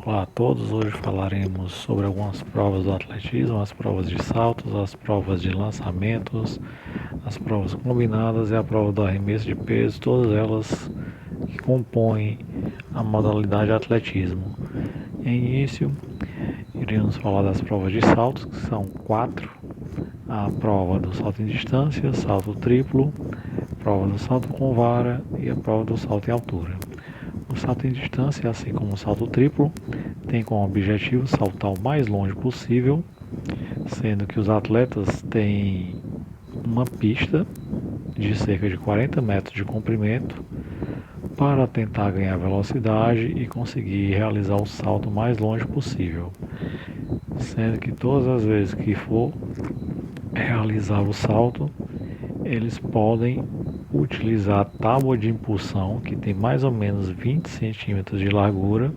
Olá a todos, hoje falaremos sobre algumas provas do atletismo, as provas de saltos, as provas de lançamentos, as provas combinadas e a prova do arremesso de peso, todas elas que compõem a modalidade atletismo. Em início, iremos falar das provas de saltos, que são 4. A prova do salto em distância, salto triplo, prova do salto com vara e a prova do salto em altura. O salto em distância, assim como o salto triplo, tem como objetivo saltar o mais longe possível, sendo que os atletas têm uma pista de cerca de 40 metros de comprimento para tentar ganhar velocidade e conseguir realizar o salto o mais longe possível. Sendo que todas as vezes que for realizar o salto, eles podem utilizar a tábua de impulsão, que tem mais ou menos 20 centímetros de largura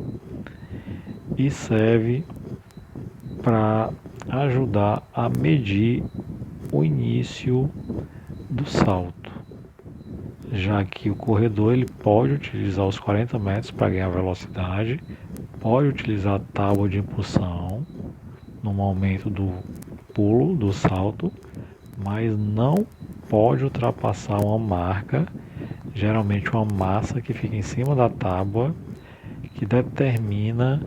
e serve para ajudar a medir o início do salto, já que o corredor ele pode utilizar os 40 metros para ganhar velocidade, pode utilizar a tábua de impulsão no momento do pulo, do salto, mas não pode ultrapassar uma marca, geralmente uma massa que fica em cima da tábua, que determina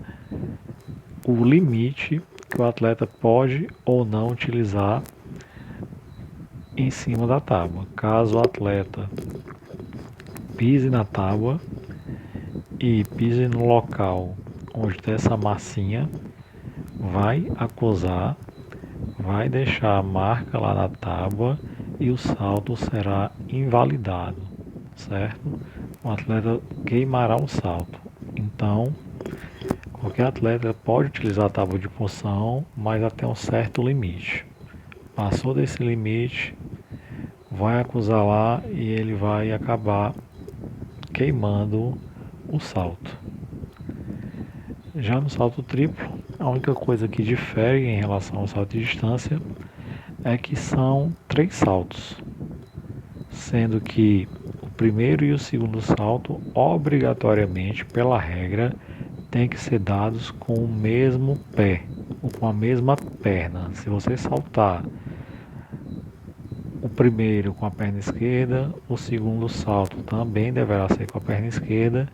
o limite que o atleta pode ou não utilizar em cima da tábua. Caso o atleta pise na tábua e pise no local onde tem essa massinha, vai acusar, vai deixar a marca lá na tábua e o salto será invalidado, certo? O atleta queimará o salto. Então, qualquer atleta pode utilizar a tábua de punção, mas até um certo limite. Passou desse limite, vai acusar lá e ele vai acabar queimando o salto. Já no salto triplo, a única coisa que difere em relação ao salto de distância é que são 3 saltos, sendo que o primeiro e o segundo salto, obrigatoriamente, pela regra, tem que ser dados com o mesmo pé ou com a mesma perna. Se você saltar o primeiro com a perna esquerda, o segundo salto também deverá ser com a perna esquerda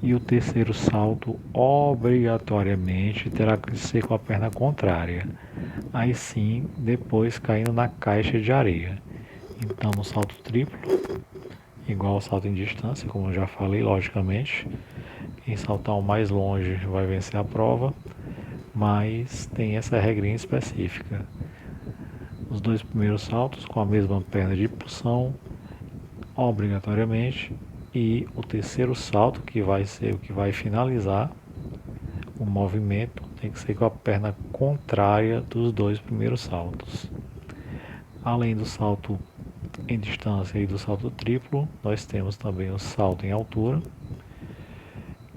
e o terceiro salto obrigatoriamente terá que ser com a perna contrária. Aí sim, depois caindo na caixa de areia. Então no salto triplo, igual ao salto em distância, como eu já falei, logicamente, quem saltar o mais longe vai vencer a prova, mas tem essa regrinha específica. Os 2 primeiros saltos com a mesma perna de impulsão, obrigatoriamente, e o terceiro salto, que vai ser o que vai finalizar o movimento, tem que ser com a perna contrária dos 2 primeiros saltos. Além do salto em distância e do salto triplo, nós temos também o salto em altura,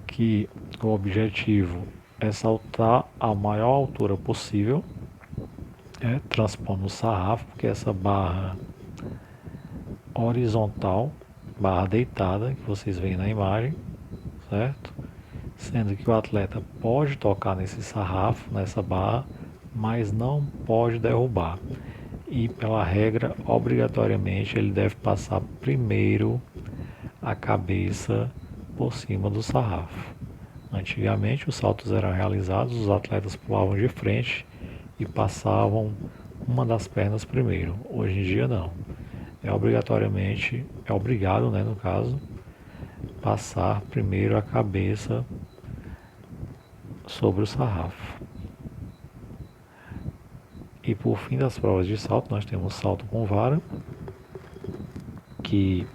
que o objetivo é saltar a maior altura possível, transpondo o sarrafo, que é essa barra horizontal, barra deitada, que vocês veem na imagem, certo? Sendo que o atleta pode tocar nesse sarrafo, nessa barra, mas não pode derrubar. E pela regra, obrigatoriamente, ele deve passar primeiro a cabeça por cima do sarrafo. Antigamente, os saltos eram realizados, os atletas pulavam de frente e passavam uma das pernas primeiro. Hoje em dia, não. É obrigatoriamente, é obrigado, né, no caso, passar primeiro a cabeça sobre o sarrafo. E por fim das provas de salto, nós temos salto com vara, que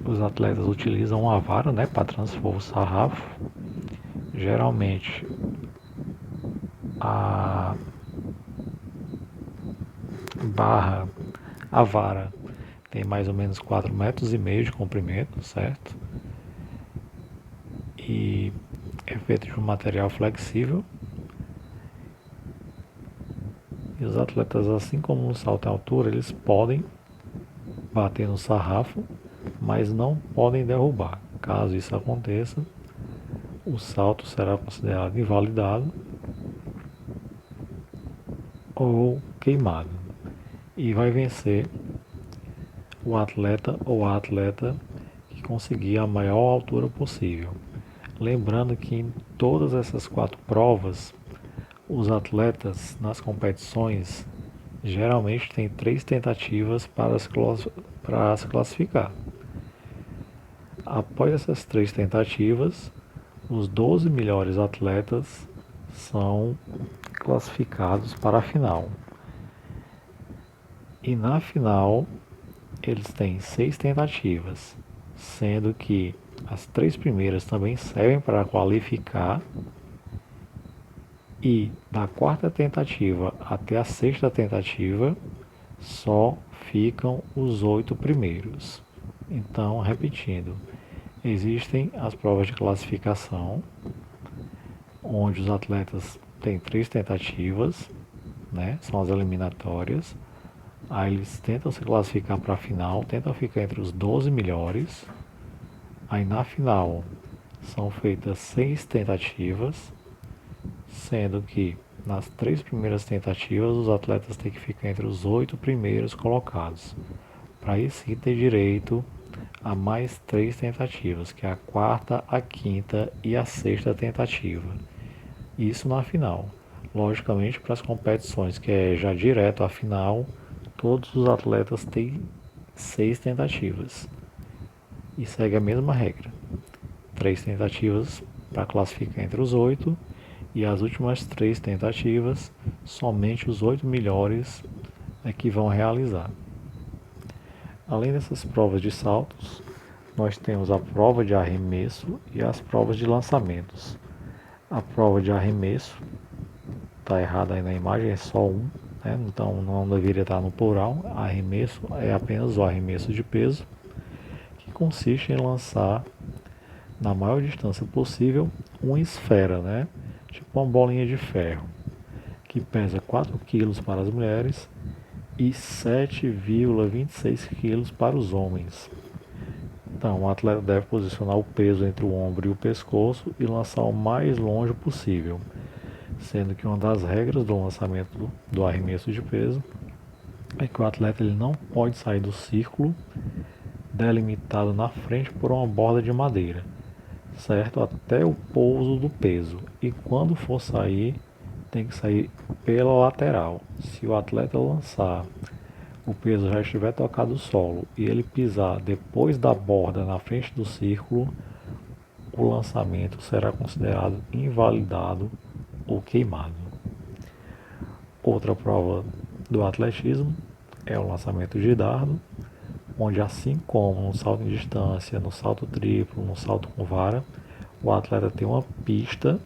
os atletas utilizam a vara, né, para transpor o sarrafo. Geralmente a barra, a vara tem mais ou menos 4,5 metros de comprimento, certo? E é feito de um material flexível. E os atletas, assim como no salto em altura, eles podem bater no sarrafo, mas não podem derrubar. Caso isso aconteça, o salto será considerado invalidado ou queimado. E vai vencer o atleta ou a atleta que conseguir a maior altura possível. Lembrando que em todas essas 4 provas, os atletas nas competições geralmente têm 3 tentativas para se classificar. Após essas 3 tentativas, os 12 melhores atletas são classificados para a final. E na final, eles têm 6 tentativas, sendo que as 3 primeiras também servem para qualificar, e da 4ª tentativa até a 6ª tentativa só ficam os 8 primeiros. Então, repetindo, existem as provas de classificação, onde os atletas têm 3 tentativas, né? São as eliminatórias. Aí eles tentam se classificar para a final, tentam ficar entre os 12 melhores. Aí na final são feitas 6 tentativas, sendo que nas 3 primeiras tentativas os atletas têm que ficar entre os 8 primeiros colocados, para aí sim ter direito a mais 3 tentativas, que é a 4ª, a 5ª e a 6ª tentativa. Isso na final. Logicamente, para as competições que é já direto à final, todos os atletas têm 6 tentativas. E segue a mesma regra. 3 tentativas para classificar entre os 8, e as últimas 3 tentativas, somente os 8 melhores é que vão realizar. Além dessas provas de saltos, nós temos a prova de arremesso e as provas de lançamentos. A prova de arremesso, está errado aí na imagem, é só um, né? Então não deveria estar no plural. Arremesso é apenas o arremesso de peso, que consiste em lançar na maior distância possível uma esfera, né? Tipo uma bolinha de ferro, que pesa 4 kg para as mulheres e 7,26 kg para os homens. Então, o atleta deve posicionar o peso entre o ombro e o pescoço e lançar o mais longe possível, sendo que uma das regras do lançamento do arremesso de peso é que o atleta ele não pode sair do círculo delimitado na frente por uma borda de madeira, certo? Até o pouso do peso. E quando for sair, tem que sair pela lateral. Se o atleta lançar, o peso já estiver tocado o solo e ele pisar depois da borda na frente do círculo, o lançamento será considerado invalidado ou queimado. Outra prova do atletismo é o lançamento de dardo, onde assim como no salto em distância, no salto triplo, no salto com vara, o atleta tem uma pista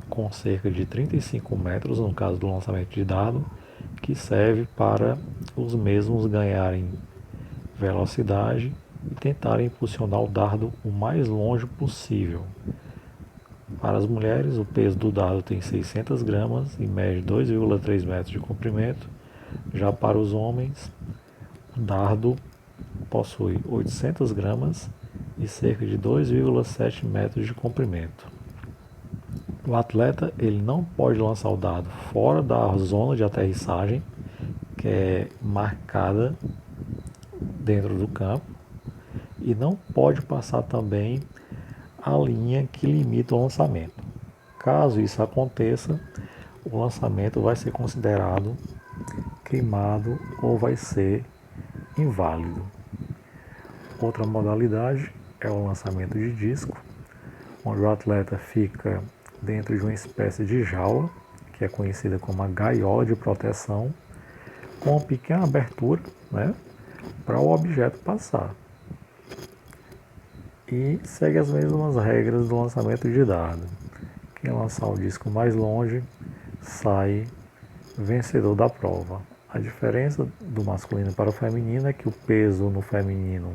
com cerca de 35 metros, no caso do lançamento de dardo, que serve para os mesmos ganharem velocidade e tentarem impulsionar o dardo o mais longe possível. Para as mulheres, o peso do dardo tem 600 gramas e mede 2,3 metros de comprimento. Já para os homens, o dardo possui 800 gramas e cerca de 2,7 metros de comprimento. O atleta ele não pode lançar o dardo fora da zona de aterrissagem, que é marcada dentro do campo, e não pode passar também a linha que limita o lançamento. Caso isso aconteça, o lançamento vai ser considerado queimado ou vai ser inválido. Outra modalidade é o lançamento de disco, onde o atleta fica dentro de uma espécie de jaula, que é conhecida como a gaiola de proteção, com uma pequena abertura, né, para o objeto passar. E segue as mesmas regras do lançamento de dardo. Quem lançar o disco mais longe sai vencedor da prova. A diferença do masculino para o feminino é que o peso no feminino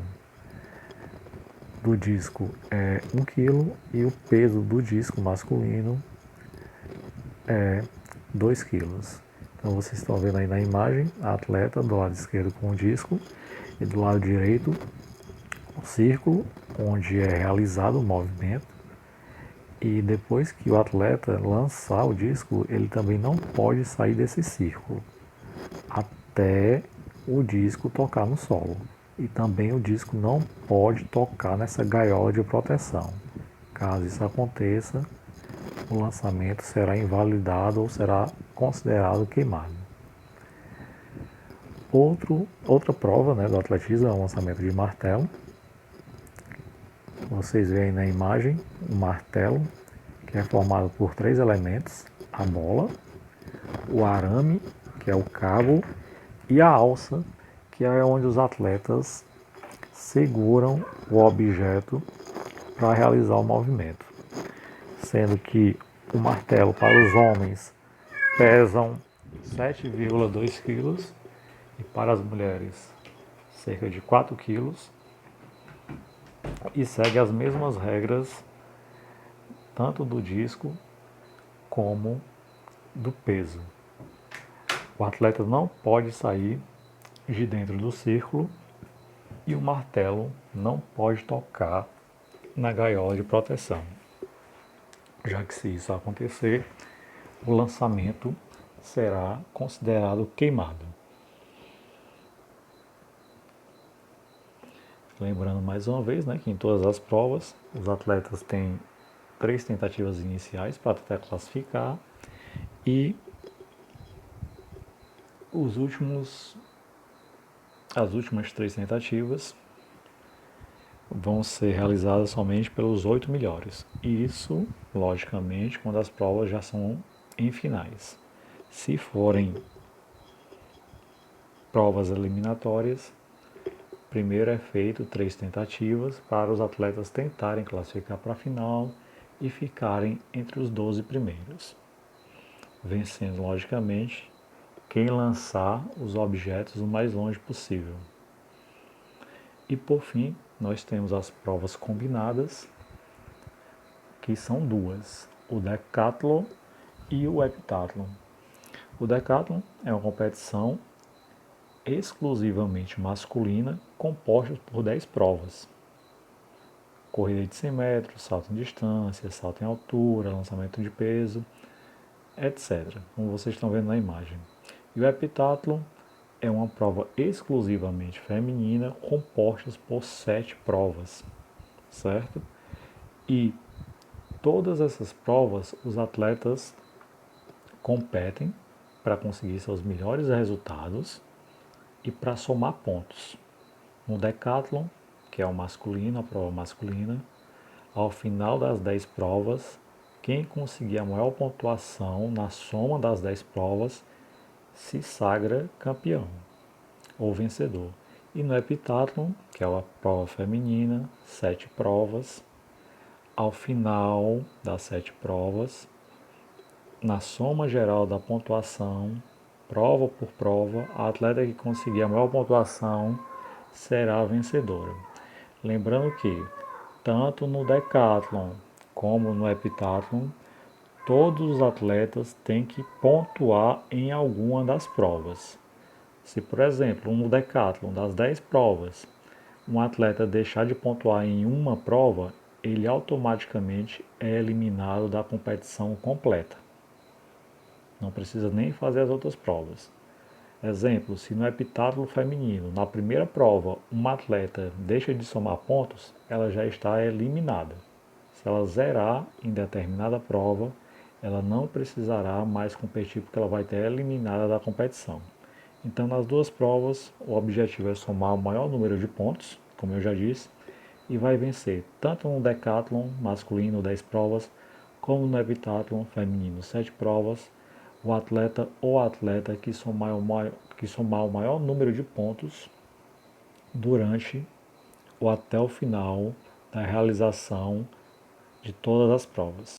do disco é 1 kg e o peso do disco masculino é 2 kg. Então vocês estão vendo aí na imagem a atleta do lado esquerdo com o disco e do lado direito o círculo onde é realizado o movimento, E depois que o atleta lançar o disco, ele também não pode sair desse círculo até o disco tocar no solo. E também o disco não pode tocar nessa gaiola de proteção. Caso isso aconteça, o lançamento será invalidado ou será considerado queimado. Outra prova, né, do atletismo é o lançamento de martelo. Vocês veem na imagem um martelo que é formado por 3 elementos: a bola, o arame, que é o cabo, e a alça, que é onde os atletas seguram o objeto para realizar o movimento. Sendo que o martelo para os homens pesam 7,2 kg e para as mulheres cerca de 4 kg e segue as mesmas regras tanto do disco como do peso. O atleta não pode sair de dentro do círculo e o martelo não pode tocar na gaiola de proteção, já que se isso acontecer, o lançamento será considerado queimado. Lembrando mais uma vez, né, que em todas as provas os atletas têm 3 tentativas iniciais para tentar classificar e as últimas 3 tentativas vão ser realizadas somente pelos 8 melhores. Isso, logicamente, quando as provas já são em finais. Se forem provas eliminatórias, primeiro é feito 3 tentativas para os atletas tentarem classificar para a final e ficarem entre os 12 primeiros, vencendo, logicamente, quem lançar os objetos o mais longe possível. E por fim, nós temos as provas combinadas, que são duas, o decathlon e o heptathlon. O decathlon é uma competição exclusivamente masculina, composta por 10 provas. Corrida de 100 metros, salto em distância, salto em altura, lançamento de peso, etc., como vocês estão vendo na imagem. E o heptathlon é uma prova exclusivamente feminina, composta por 7 provas, certo? E todas essas provas, os atletas competem para conseguir seus melhores resultados e para somar pontos. No decathlon, que é o masculino, a prova masculina, ao final das 10 provas, quem conseguir a maior pontuação na soma das 10 provas se sagra campeão ou vencedor. E no heptathlon, que é a prova feminina, 7 provas, ao final das 7 provas, na soma geral da pontuação, prova por prova, a atleta que conseguir a maior pontuação será a vencedora. Lembrando que, tanto no decathlon como no heptathlon, todos os atletas têm que pontuar em alguma das provas. Se, por exemplo, no decathlon, das 10 provas, um atleta deixar de pontuar em uma prova, ele automaticamente é eliminado da competição completa. Não precisa nem fazer as outras provas. Exemplo, se no heptathlon feminino, na primeira prova, uma atleta deixa de somar pontos, ela já está eliminada. Se ela zerar em determinada prova, ela não precisará mais competir porque ela vai ter eliminada da competição. Então, nas duas provas, o objetivo é somar o maior número de pontos, como eu já disse, e vai vencer tanto no decathlon masculino 10 provas, como no heptathlon feminino 7 provas, o atleta ou atleta que somar o maior número de pontos durante ou até o final da realização de todas as provas.